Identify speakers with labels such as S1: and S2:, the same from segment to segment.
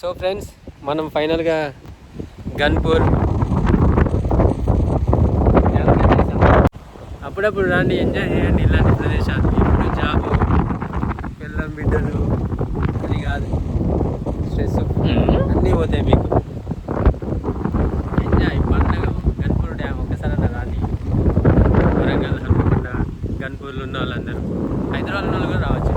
S1: So friends, మనం ఫైనల్గా గన్పూర్ అప్పుడప్పుడు రాండి, ఎంజాయ్ చేయండి ఇలాంటి ప్రదేశాలు. ఇప్పుడు జాబు, పిల్లల బిడ్డలు, అది కాదు స్ట్రెస్ అన్నీ పోతాయి మీకు. ఎంజాయ్ పండగ. గన్పూర్ డ్యామ్ ఒక్కసారి అలా రాండి. వరంగల్, హన్మకొండ, గన్పూర్లో ఉన్న వాళ్ళందరూ, హైదరాబాద్ ఉన్న వాళ్ళు కూడా రావచ్చు.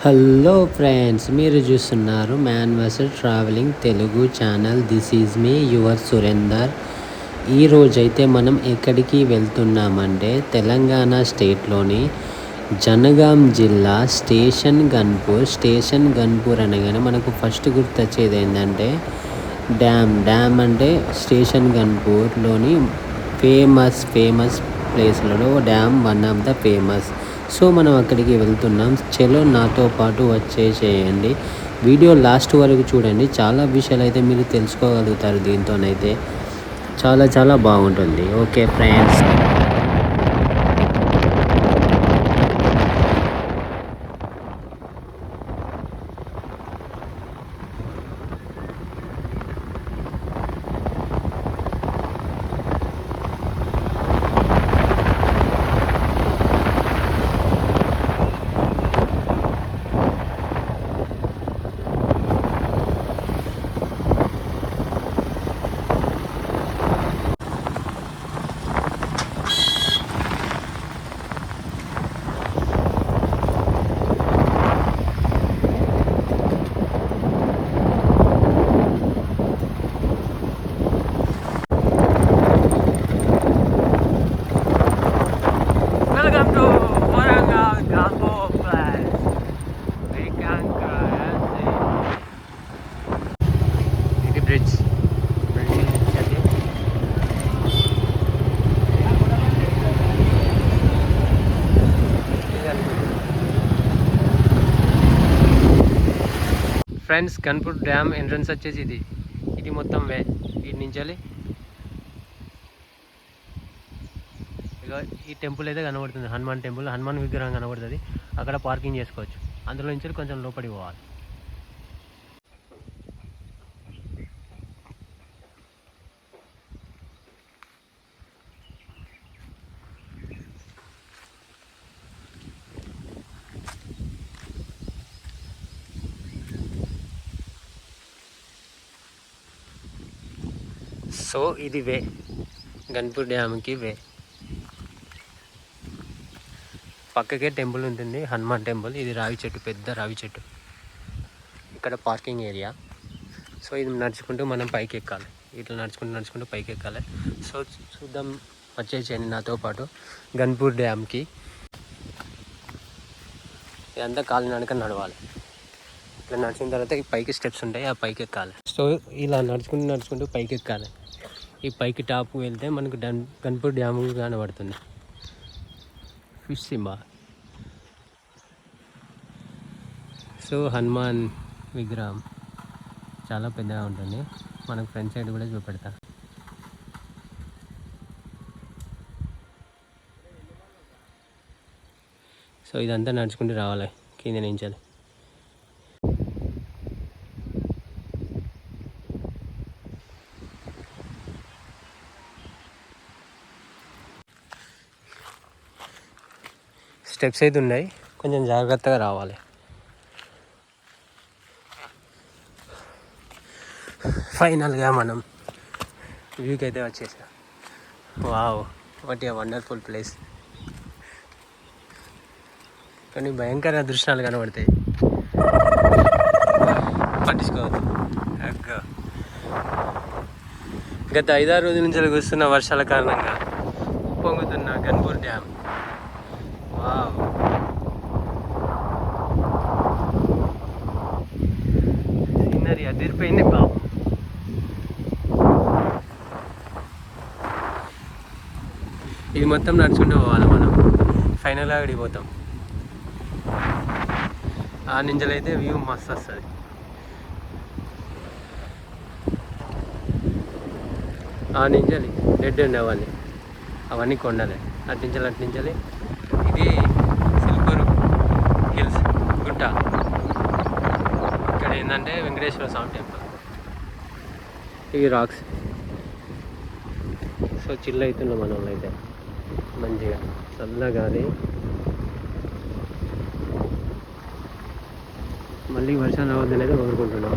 S1: హలో ఫ్రెండ్స్, మీరు చూస్తున్నారు man versus travelling Telugu channel. This is me your Surender. ఈరోజైతే మనం ఎక్కడికి వెళ్తున్నామంటే తెలంగాణ స్టేట్లోని జనగాం జిల్లా స్టేషన్ గన్పూర్ అనగానే మనకు ఫస్ట్ గుర్తొచ్చేది ఏంటంటే డ్యామ్ అంటే స్టేషన్ గన్పూర్లోని ఫేమస్ ప్లేస్లలో dam one of the famous. So మనం అక్కడికి వెళ్తున్నాం. చలో నాతో పాటు వచ్చేసేయండి. వీడియో లాస్ట్ వరకు చూడండి. చాలా విషయాలు అయితే మీరు తెలుసుకోగలుగుతారు. దీంతోనైతే చాలా బాగుంటుంది. Okay friends. Friends, Ganpur dam entrance వచ్చేసి ఇది మొత్తం వే. వీటి నుంచి ఇక ఈ టెంపుల్ అయితే కనబడుతుంది, హనుమాన్ టెంపుల్. హనుమాన్ విగ్రహం కనబడుతుంది. అక్కడ పార్కింగ్ చేసుకోవచ్చు. అందులో నుంచి కొంచెం లోపలికి పోవాలి. సో ఇది వే, గన్పూర్ డ్యామ్కి వే. పక్కకే టెంపుల్ ఉంటుంది, హనుమాన్ టెంపుల్. ఇది రావి చెట్టు, పెద్ద రావి చెట్టు. ఇక్కడ పార్కింగ్ ఏరియా. సో ఇది నడుచుకుంటూ మనం పైకి ఎక్కాలి. ఇట్లా నడుచుకుంటూ పైకి ఎక్కాలి. సో చూద్దాం, వచ్చేసేయండి నాతో పాటు గన్పూర్ డ్యామ్కి. ఇదంతా కాలినడక నడవాలి. ఇట్లా నడిచిన తర్వాత ఈ పైకి స్టెప్స్ ఉంటాయి, ఆ పైకి ఎక్కాలి. సో ఇలా నడుచుకుంటూ పైకి ఎక్కాలి. ఈ పైకి టాప్ వెళ్తే మనకు గన్పూర్ డ్యామ్ కనబడుతుంది. Fish symbol. సో హనుమాన్ విగ్రహం చాలా పెద్దగా ఉంటుంది. మనకు ఫ్రంట్ సైడ్ కూడా చూపెడతా. సో ఇదంతా నడుచుకుంటూ రావాలి కింద నుంచి. స్టెప్స్ అయితే ఉన్నాయి, కొంచెం జాగ్రత్తగా రావాలి. ఫైనల్గా మనం వ్యూకి అయితే వచ్చేసాం. Wow, what a wonderful place. కానీ భయంకర దృశ్యాలు కనబడతాయి, పట్టించుకోవద్దు. గత 5-6 రోజుల నుంచి కురుస్తున్న వర్షాల కారణంగా పొంగుతున్న గన్పూర్ డ్యామ్. వావ్, సీనరీ అదిరిపోయింది బాబు. ఇది మొత్తం నడుచుకుంటూ పోవాలి మనం. ఫైనల్గా అక్కడికి పోతాం. ఆ నుంచలైతే వ్యూ మస్తు వస్తుంది. ఆ నుంచాలి డెడ్ అండి అవన్నీ కొండలే. అట్నుంచాలి. ఇది సిల్పూర్ హిల్స్ గుట్ట. ఇక్కడ ఏంటంటే వెంకటేశ్వర స్వామి టెంపుల్. ఇవి రాక్స్. సో చిల్ అవుతున్నాం మనం అయితే మంచిగా చల్లగా. అది మళ్ళీ వర్షం రావద్దని అయితే కోరుకుంటున్నాం.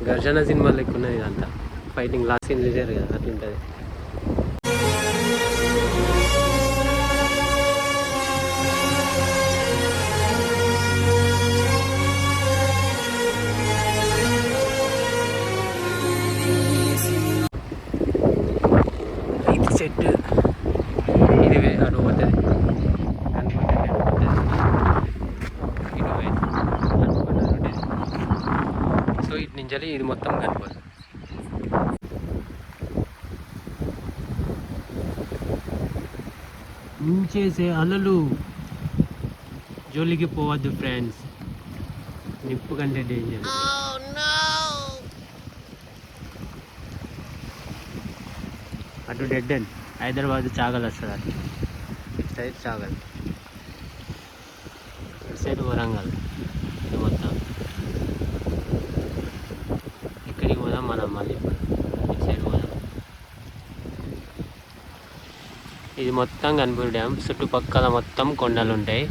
S1: ఘర్షణ సినిమాలు ఎక్కువ ఉన్నది ఇదంతా. ఫైటింగ్ లాస్ట్ సీన్ చూసారు కదా, అట్లుంటుంది. ఇది చెట్టు ఇది అటు పోతుంది సో ఇటు నుంచి ఇది మొత్తం కనిపోతుంది. ముంచేసే అలలు జోలికి పోవద్దు ఫ్రెండ్స్, నిప్పు కంటే డేంజర్. అటు డెడ్ అండ్ హైదరాబాద్ చాగల్ వస్తుంది. అటు ఇటు సైడ్ చాగల్, ఇటు సైడ్ వరంగల్. ఇది మొత్తం ఇక్కడికి పోదాం మనం. మళ్ళీ ఇటు సైడ్ పోదాం. ఇది మొత్తం గన్పూర్ డ్యామ్. చుట్టుపక్కల మొత్తం కొండలు ఉంటాయి.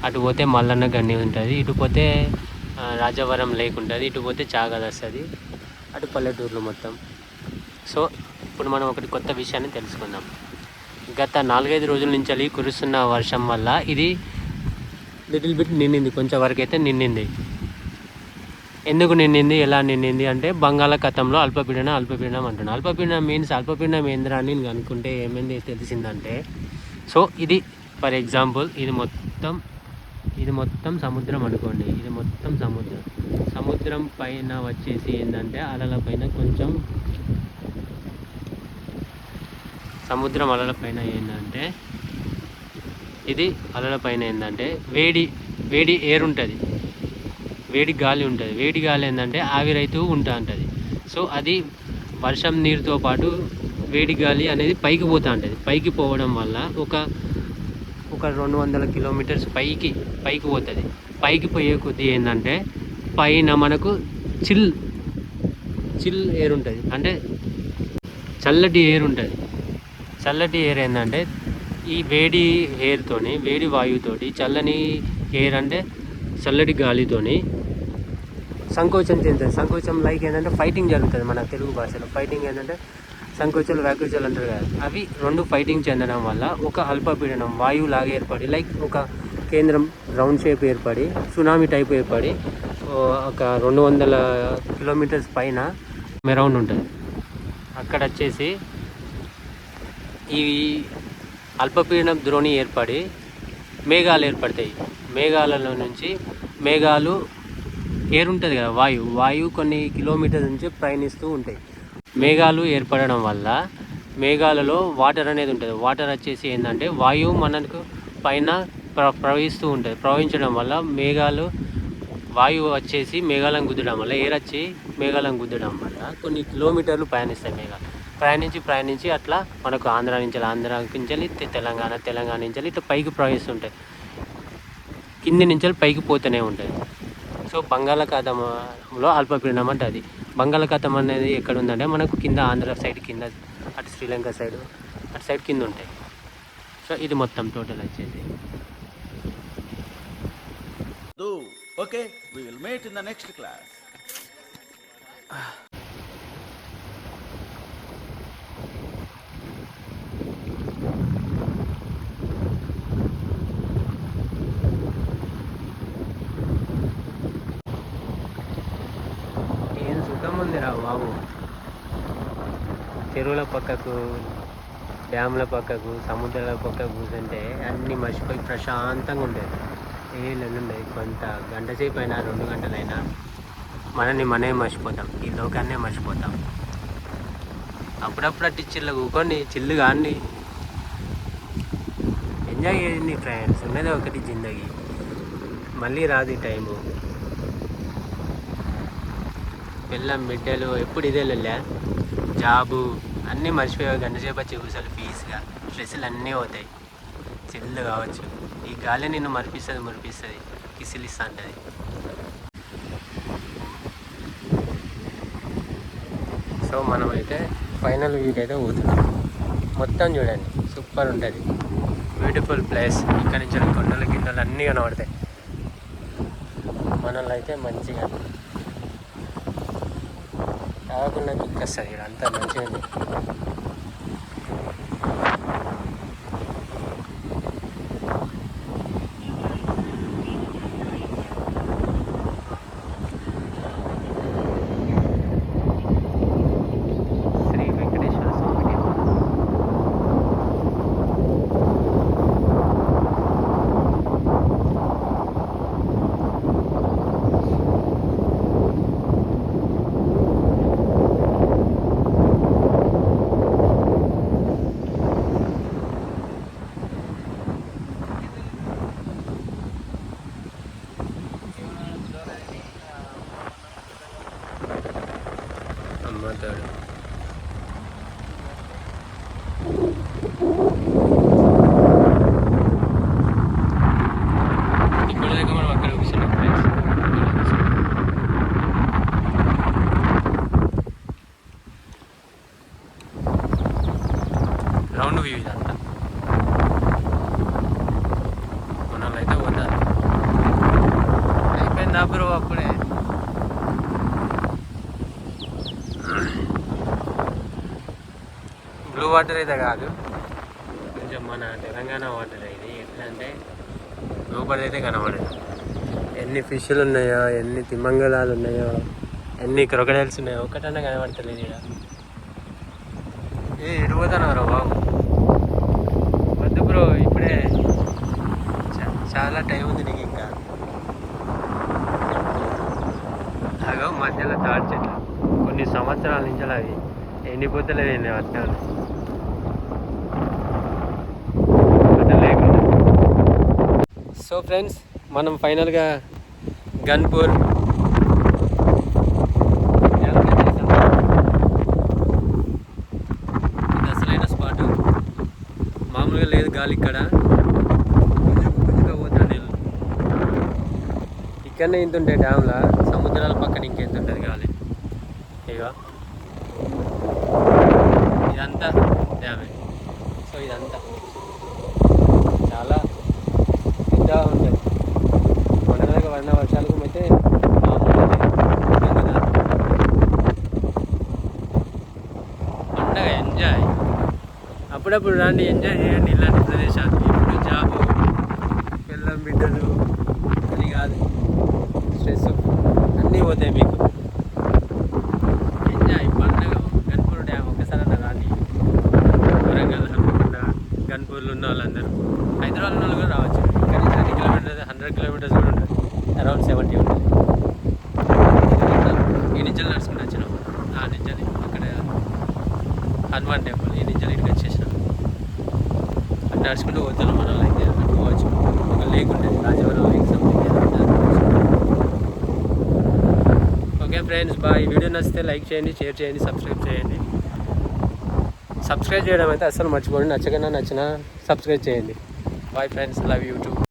S1: అటు పోతే మల్లన్న గన్ని ఉంటుంది, ఇటు పోతే రాజవరం లేక్ ఉంటుంది, ఇటు పోతే చాగల్ వస్తుంది, అటు పల్లెటూర్లు మొత్తం. సో ఇప్పుడు మనం ఒకటి కొత్త విషయాన్ని తెలుసుకుందాం. గత 4-5 రోజుల నుంచి కురుస్తున్న వర్షం వల్ల ఇది లిటిల్ బిట్ నిండింది, కొంచెం వరకు అయితే నిండింది. ఎందుకు నిండింది, ఎలా నిండింది అంటే బంగాళాఖాతంలో అల్పపీడనం అంటున్నాను. అల్పపీడనం మీన్స్ అల్పపీడనం ఏంద్రా అని అనుకుంటే ఏమైంది తెలిసిందంటే, సో ఇది ఫర్ ఎగ్జాంపుల్ ఇది మొత్తం సముద్రం అనుకోండి. ఇది మొత్తం సముద్రం పైన వచ్చేసి ఏంటంటే అలల పైన కొంచెం సముద్రం అలల పైన ఏంటంటే ఇది అలల పైన ఏంటంటే వేడి ఎయిర్ ఉంటుంది, వేడి గాలి ఉంటుంది. వేడి గాలి ఏంటంటే ఆవిరైతూ ఉంటుంది. సో అది వర్షం నీరుతో పాటు వేడి గాలి అనేది పైకి పోతూ ఉంటుంది. పైకి పోవడం వల్ల ఒక 200 కిలోమీటర్స్ పైకి పోతుంది. పైకి పోయే కొద్దీ ఏంటంటే పైన మనకు చిల్ ఎయిర్ ఉంటుంది, అంటే చల్లటి ఎయిర్ ఉంటుంది. చల్లటి ఎయిర్ ఏంటంటే ఈ వేడి ఎయిర్తోని, వేడి వాయువుతోటి చల్లని ఎయిర్ అంటే చల్లటి గాలితోని సంకోచం చెందుతుంది. సంకోచం లైక్ ఏంటంటే ఫైటింగ్ జరుగుతుంది. మన తెలుగు భాషలో ఫైటింగ్ ఏంటంటే సంకోచాలు వ్యాకోచాలు అంటారు కదా, అవి రెండు ఫైటింగ్ చెందడం వల్ల ఒక అల్పపీడనం వాయువు లాగా ఏర్పడి, లైక్ ఒక కేంద్రం రౌండ్ షేప్ ఏర్పడి సునామీ టైప్ ఏర్పడి ఒక 200 కిలోమీటర్స్ పైన మెరౌండ్ ఉంటుంది. అక్కడ వచ్చేసి ఈ అల్పపీడనం ద్రోణి ఏర్పడి మేఘాలు ఏర్పడతాయి. మేఘాలలో నుంచి మేఘాలు ఎయిర్ ఉంటుంది కదా, వాయువు కొన్ని కిలోమీటర్ల నుంచి ప్రయాణిస్తూ ఉంటాయి. మేఘాలు ఏర్పడడం వల్ల మేఘాలలో వాటర్ అనేది ఉంటుంది. వాటర్ వచ్చేసి ఏంటంటే వాయువు మనకు పైన ప్రవహిస్తూ ఉంటుంది. ప్రవహించడం వల్ల వాయువు వచ్చేసి మేఘాలను గుద్దడం వల్ల, ఎయిర్ వచ్చి మేఘాలను గుద్దడం వల్ల కొన్ని కిలోమీటర్లు ప్రయాణిస్తాయి. మేఘాలు ప్రయాణించి అట్లా మనకు ఆంధ్ర నుంచి తెలంగాణ నుంచి ఇట్లా పైకి ప్రవహిస్తుంటాయి. కింది నుంచి పైకి పోతూనే ఉంటుంది. సో బంగాళాఖాతంలో అల్పపీడనం అంటే అది. బంగాళాఖాతం అనేది ఎక్కడ ఉందంటే మనకు కింద ఆంధ్ర సైడ్ కింద, అటు శ్రీలంక సైడ్, అటు సైడ్ కింద ఉంటాయి. సో ఇది మొత్తం టోటల్ వచ్చేసి.
S2: Okay, we will meet in the next class.
S1: ఏం సుఖం ఉందిరా బాబు. చెరువుల పక్కకు, డ్యామ్ల పక్కకు, సముద్రాల పక్కకు కూర్చుంటే అన్నీ మర్చిపోయి ప్రశాంతంగా ఉండేది. ఏళ్ళు ఉండేది. గంట సేపు అయినా 2 గంటలైనా మనమే మర్చిపోతాం, ఈ లోకాన్నే మర్చిపోతాం. అప్పుడప్పుడు అట్టి చిల్లు కూకోండి, చిల్లు కాండి, ఎంజాయ్ చేయండి ఫ్రెండ్స్. ఉన్నదే ఒకటి జిందగీ, మళ్ళీ రాదు ఈ టైము. పిల్లం బిడ్డలు ఎప్పుడు ఇదే లొల్లే, జాబు అన్నీ మర్చిపోయావు. గంట సేపు వచ్చి కూర్చోాలి పీస్గా, స్ట్రెస్సులు అన్నీ అవుతాయి. చిల్లు కావచ్చు, ఈ గాలి నిన్ను మురిపిస్తుంది, కిసిలిస్తా ఉంటుంది. సో మనమైతే ఫైనల్ వ్యూకి అయితే పోతున్నాం. మొత్తం చూడండి, సూపర్ ఉంటుంది, బ్యూటిఫుల్ ప్లేస్. ఇక్కడ నుంచి కొండలు గిన్నెలు అన్నీ కనబడతాయి. మనల్ని అయితే మంచిగా కాకుండా కిక్కొస్తుంది. ఇక్కడ అంతా మంచిగా ఉంది. శ్రీ వెంకటేశ్వర స్వామికి అమ్మతాడు. ఇప్పుడు దాకా మనం అక్కడ కూర్చున్నాం ఫ్రెండ్స్. రౌండ్ వ్యూ ఇదంతా. మనల్ని అయితే పోతారు. అయిపోయిందా బ్రో? అప్పుడే బ్లూ వాటర్ అయితే కాదు, కొంచెం మన తెలంగాణ వాటర్. ఇది ఎట్లా అంటే లోపల అయితే కనబడదు. ఎన్ని ఫిష్లు ఉన్నాయో, ఎన్ని తిమ్మంగళాలు ఉన్నాయో, ఎన్ని క్రొకడైల్స్ ఉన్నాయో ఒకటన్నా కనబడతలేదు ఇక్కడ. ఏ ఎడిపోతున్నారు బాబు? వద్దు బ్రో, ఇప్పుడే చాలా టైం ఉంది నీకు ఇంకా. అగో మధ్యలో తాడి చెట్లు, కొన్ని సంవత్సరాల నుంచి అవి ఎండిపోతలేదు. అట్లా సో ఫ్రెండ్స్, మనం ఫైనల్గా గన్పూర్ ఇది అసలైన స్పాటు. మామూలుగా లేదు గాలి ఇక్కడ, పోతాను నేను. ఇక్కడనే ఇంత ఉంటే డ్యామ్లా, సముద్రాల పక్కన ఇంకెంత ఉంటుంది గాలి. ఇక ఇదంతా డ్యామే. సో ఇదంతా చాలా పెద్దగా ఉంటుంది. కొండలకు పడిన వర్షాలకు అయితే పండగ ఎంజాయ్. అప్పుడప్పుడు రండి, ఎంజాయ్ చేయండి ఇలాంటి ప్రదేశాలు. ఇప్పుడు జాబు, పిల్లం బిడ్డలు అది కాదు, స్ట్రెస్ అన్నీ పోతాయి మీకు. ఎంజాయ్ పండగ. గన్పూర్ డ్యామ్ ఒకసారి రాండి. వరంగల్, హన్మకొండ, గన్పూర్లో ఉన్న వాళ్ళందరూ, హైదరాబాద్ ఉన్న వాళ్ళు కూడా రావచ్చు. ఇక్కడ నుంచి 30 కిలోమీటర్స్ 100 కిలోమీటర్స్ కూడా ఉంటుంది, అరౌండ్ 70 ఉంటుంది. ఈ నిజాలు నడుచుకుంటూ వచ్చినాం. ఆ నిజాలు అక్కడ హనుమాన్ టెంపుల్, ఈ నిజాలు ఇక్కడికి వచ్చేసినాం. అక్కడ నడుచుకుంటూ పోతున్నాం. మన అయితే పోవచ్చు. ఒక లేక్ ఉంటుంది, Rajavaram lake something. Okay friends, bye. Video నచ్చితే లైక్ చేయండి, షేర్ చేయండి, సబ్స్క్రైబ్ చేయండి. సబ్స్క్రైబ్ చేయడం అయితే అస్సలు మర్చిపోండి. నచ్చినా సబ్స్క్రైబ్ చేయండి. Bye friends, love you two.